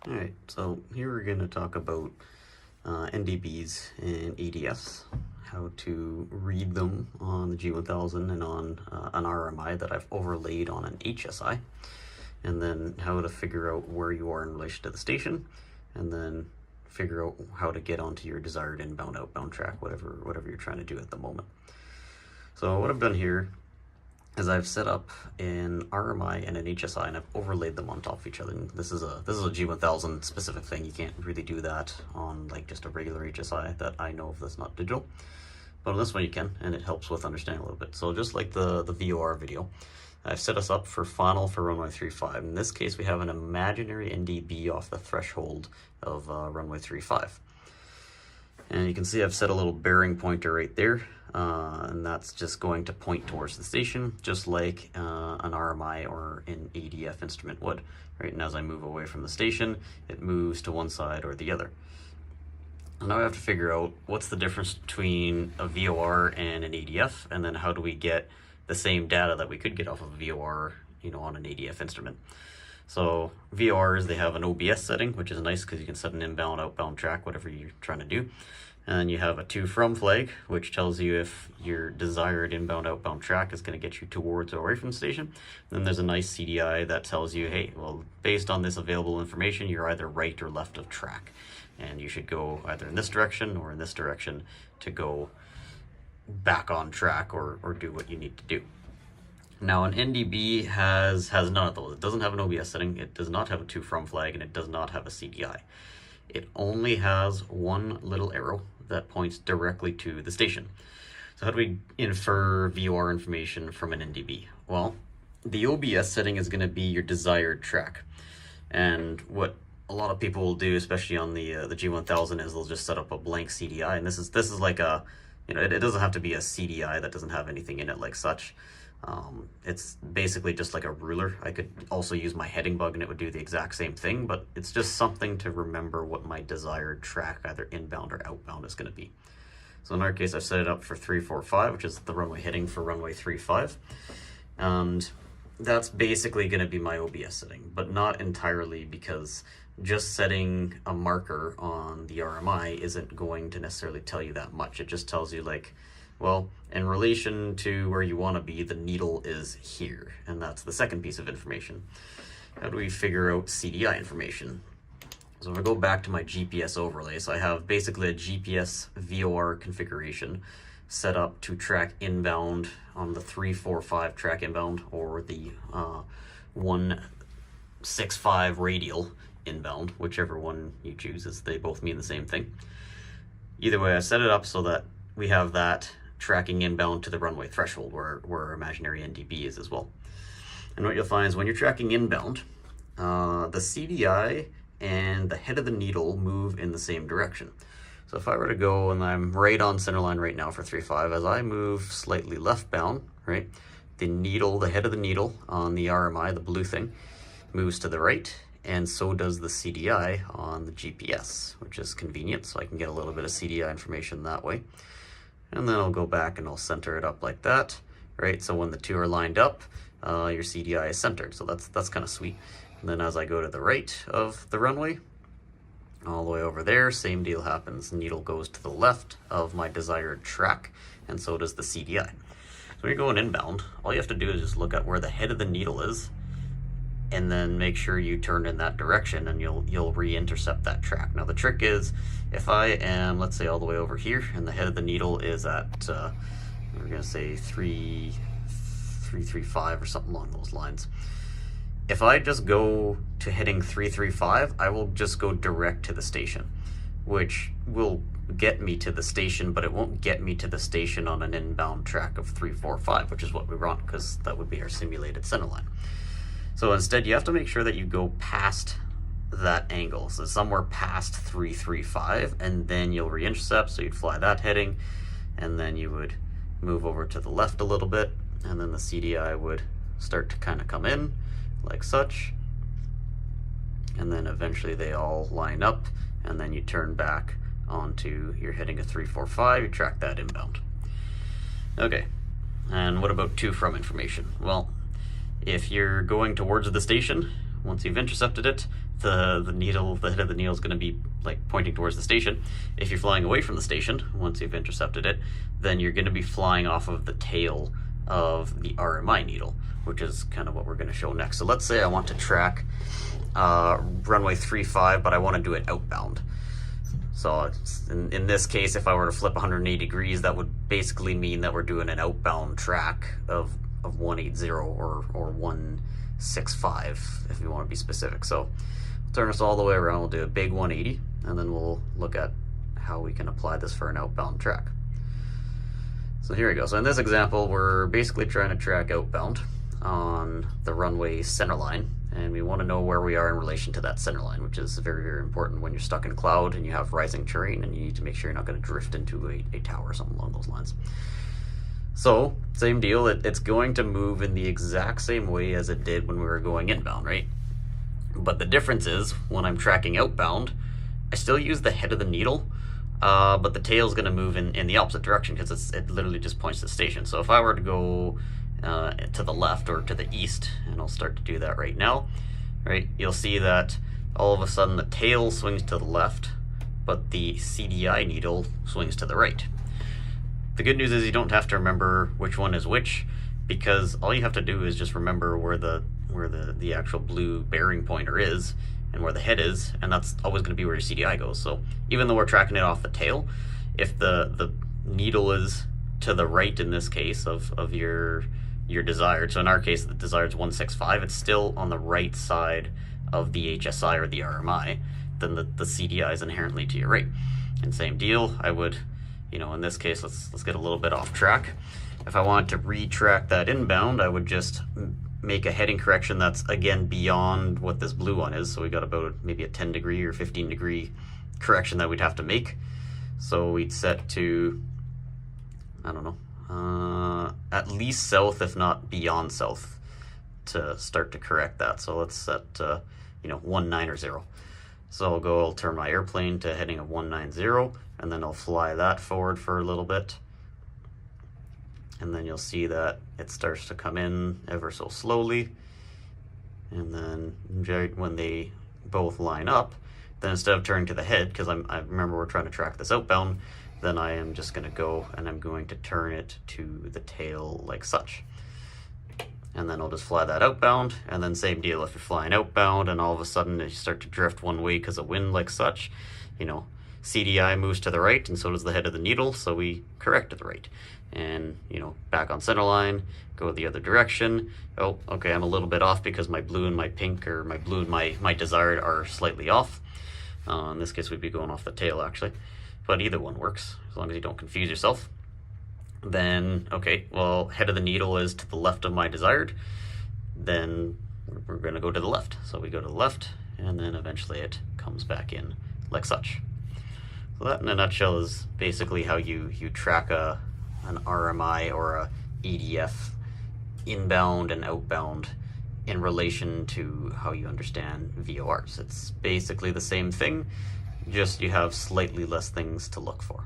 Alright, so here we're going to talk about NDBs and ADFs, how to read them on the G1000 and on an RMI that I've overlaid on an HSI, and then how to figure out where you are in relation to the station, and then figure out how to get onto your desired inbound outbound track, whatever you're trying to do at the moment. So what I've done here is I've set up an RMI and an HSI, and I've overlaid them on top of each other. And this is a G1000 specific thing. You can't really do that on like just a regular HSI that I know of that's not digital. But on this one you can, and it helps with understanding a little bit. So just like the VOR video, I've set us up for final for runway 35. In this case, we have an imaginary NDB off the threshold of runway 35. And you can see I've set a little bearing pointer right there, and that's just going to point towards the station, just like an RMI or an ADF instrument would. Right, and as I move away from the station, it moves to one side or the other. And now I have to figure out what's the difference between a VOR and an ADF, and then how do we get the same data that we could get off of a VOR, on an ADF instrument. So VORs, they have an OBS setting, which is nice because you can set an inbound, outbound track, whatever you're trying to do. And you have a to from flag, which tells you if your desired inbound, outbound track is going to get you towards or away from the station. Then there's a nice CDI that tells you, hey, well, based on this available information, you're either right or left of track. And you should go either in this direction or in this direction to go back on track or do what you need to do. Now an NDB has none of those. It doesn't have an OBS setting, it does not have a to from flag, and it does not have a CDI. It only has one little arrow that points directly to the station. So how do we infer VOR information from an NDB? Well, the OBS setting is going to be your desired track. And what a lot of people will do, especially on the G1000, is they'll just set up a blank CDI. And this is like a, it doesn't have to be a CDI that doesn't have anything in it like such. It's basically just like a ruler. I could also use my heading bug and it would do the exact same thing, but it's just something to remember what my desired track, either inbound or outbound, is going to be. So in our case, I've set it up for 345, which is the runway heading for runway 35. And that's basically going to be my OBS setting, but not entirely, because just setting a marker on the RMI isn't going to necessarily tell you that much. It just tells you, like, well, in relation to where you want to be, the needle is here, and that's the second piece of information. How do we figure out CDI information? So if I go back to my GPS overlay, so I have basically a GPS VOR configuration set up to track inbound on the 345 track inbound, or the 165 radial inbound, whichever one you choose, as they both mean the same thing. Either way, I set it up so that we have that tracking inbound to the runway threshold, where our imaginary NDB is as well. And what you'll find is when you're tracking inbound, the CDI and the head of the needle move in the same direction. So if I were to go, and I'm right on center line right now for 3.5, as I move slightly left bound, right, the needle, the head of the needle on the RMI, the blue thing, moves to the right, and so does the CDI on the GPS, which is convenient, so I can get a little bit of CDI information that way. And then I'll go back and I'll center it up like that, right? So when the two are lined up, your CDI is centered. So that's kind of sweet. And then as I go to the right of the runway, all the way over there, same deal happens. Needle goes to the left of my desired track, and so does the CDI. So when you're going inbound, all you have to do is just look at where the head of the needle is, and then make sure you turn in that direction, and you'll re-intercept that track. Now the trick is, if I am, let's say, all the way over here, and the head of the needle is at, we're gonna say 335 or something along those lines. If I just go to heading 335, I will just go direct to the station, which will get me to the station, but it won't get me to the station on an inbound track of 345, which is what we want, because that would be our simulated center line. So instead, you have to make sure that you go past that angle, so somewhere past 335, and then you'll re-intercept. So you'd fly that heading, and then you would move over to the left a little bit, and then the CDI would start to kind of come in like such, and then eventually they all line up, and then you turn back onto your heading of 345, you track that inbound. Okay, and what about to from information? Well, if you're going towards the station, once you've intercepted it, the head of the needle is going to be like pointing towards the station. If you're flying away from the station, once you've intercepted it, then you're going to be flying off of the tail of the RMI needle, which is kind of what we're going to show next. So let's say I want to track runway 35, but I want to do it outbound. So in this case, if I were to flip 180 degrees, that would basically mean that we're doing an outbound track of 180 or 165, if you want to be specific. So we'll turn this all the way around. We'll do a big 180, and then we'll look at how we can apply this for an outbound track. So here we go. So in this example, we're basically trying to track outbound on the runway center line, and we want to know where we are in relation to that center line, which is very, very important when you're stuck in cloud and you have rising terrain, and you need to make sure you're not going to drift into a tower or something along those lines. So same deal, it's going to move in the exact same way as it did when we were going inbound, right? But the difference is, when I'm tracking outbound, I still use the head of the needle, but the tail is going to move in the opposite direction, because it literally just points to the station. So if I were to go to the left or to the east, and I'll start to do that right now, right? You'll see that all of a sudden the tail swings to the left, but the CDI needle swings to the right. The good news is you don't have to remember which one is which, because all you have to do is just remember where the actual blue bearing pointer is and where the head is, and that's always going to be where your CDI goes. So even though we're tracking it off the tail, if the needle is to the right in this case of your desired, so in our case the desired is 165, it's still on the right side of the HSI or the RMI, then the CDI is inherently to your right. And same deal, I would, in this case, let's get a little bit off track. If I wanted to retrack that inbound, I would just make a heading correction that's, again, beyond what this blue one is. So we got about maybe a 10 degree or 15 degree correction that we'd have to make. So we'd set to, I don't know, at least south, if not beyond south, to start to correct that. So let's set, 190. So I'll turn my airplane to heading of 190, and then I'll fly that forward for a little bit. And then you'll see that it starts to come in ever so slowly. And then when they both line up, then instead of turning to the head, because I remember we're trying to track this outbound, then I am just going to go and I'm going to turn it to the tail like such. And then I'll just fly that outbound, and then same deal if you're flying outbound and all of a sudden you start to drift one way because of wind like such, CDI moves to the right and so does the head of the needle, so we correct to the right. And, back on center line, go the other direction. Oh, okay, I'm a little bit off because my blue and my pink, or my blue and my desired are slightly off. In this case, we'd be going off the tail actually, but either one works as long as you don't confuse yourself. Then, okay, well, head of the needle is to the left of my desired, then we're going to go to the left. So we go to the left, and then eventually it comes back in like such. So that in a nutshell is basically how you track an RMI or a EDF inbound and outbound in relation to how you understand VORs. It's basically the same thing, just you have slightly less things to look for.